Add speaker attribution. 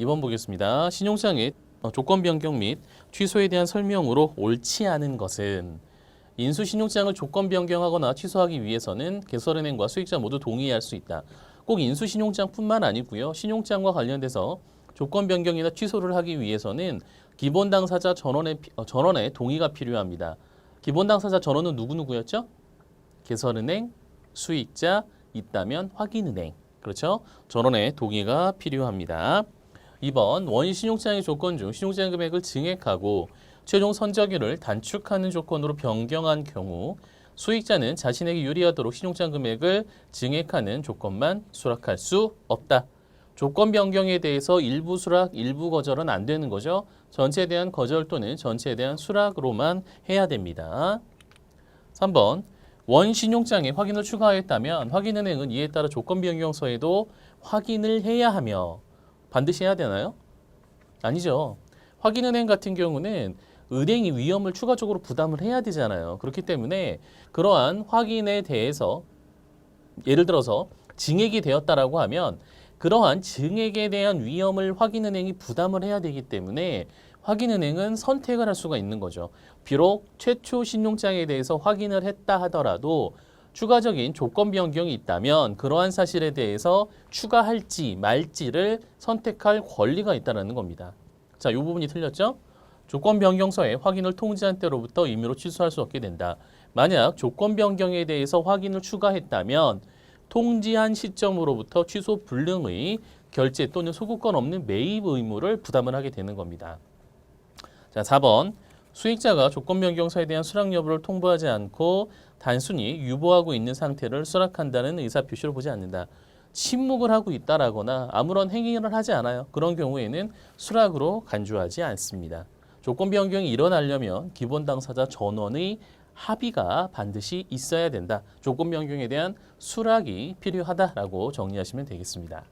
Speaker 1: 2번 보겠습니다. 신용장의 조건 변경 및 취소에 대한 설명으로 옳지 않은 것은 인수신용장을 조건 변경하거나 취소하기 위해서는 개설은행과 수익자 모두 동의할 수 있다. 꼭 인수신용장뿐만 아니고요. 신용장과 관련돼서 조건 변경이나 취소를 하기 위해서는 기본 당사자 전원의 동의가 필요합니다. 기본 당사자 전원은 누구누구였죠? 개설은행, 수익자, 있다면 확인은행. 그렇죠? 전원의 동의가 필요합니다. 2번 원신용장의 조건 중 신용장 금액을 증액하고 최종 선적률을 단축하는 조건으로 변경한 경우 수익자는 자신에게 유리하도록 신용장 금액을 증액하는 조건만 수락할 수 없다. 조건 변경에 대해서 일부 수락, 일부 거절은 안 되는 거죠. 전체에 대한 거절 또는 전체에 대한 수락으로만 해야 됩니다. 3번 원신용장에 확인을 추가하였다면 확인은행은 이에 따라 조건 변경서에도 확인을 해야 하며 반드시 해야 되나요? 아니죠. 확인은행 같은 경우는 은행이 위험을 추가적으로 부담을 해야 되잖아요. 그렇기 때문에 그러한 확인에 대해서 예를 들어서 증액이 되었다라고 하면 그러한 증액에 대한 위험을 확인은행이 부담을 해야 되기 때문에 확인은행은 선택을 할 수가 있는 거죠. 비록 최초 신용장에 대해서 확인을 했다 하더라도 추가적인 조건 변경이 있다면 그러한 사실에 대해서 추가할지 말지를 선택할 권리가 있다는 겁니다. 자, 이 부분이 틀렸죠? 조건 변경서에 확인을 통지한 때로부터 임의로 취소할 수 없게 된다. 만약 조건 변경에 대해서 확인을 추가했다면 통지한 시점으로부터 취소 불능의 결제 또는 소구권 없는 매입 의무를 부담을 하게 되는 겁니다. 자, 4번. 수익자가 조건 변경서에 대한 수락 여부를 통보하지 않고 단순히 유보하고 있는 상태를 수락한다는 의사표시를 보지 않는다. 침묵을 하고 있다라거나 아무런 행위를 하지 않아요. 그런 경우에는 수락으로 간주하지 않습니다. 조건 변경이 일어나려면 기본 당사자 전원의 합의가 반드시 있어야 된다. 조건 변경에 대한 수락이 필요하다라고 정리하시면 되겠습니다.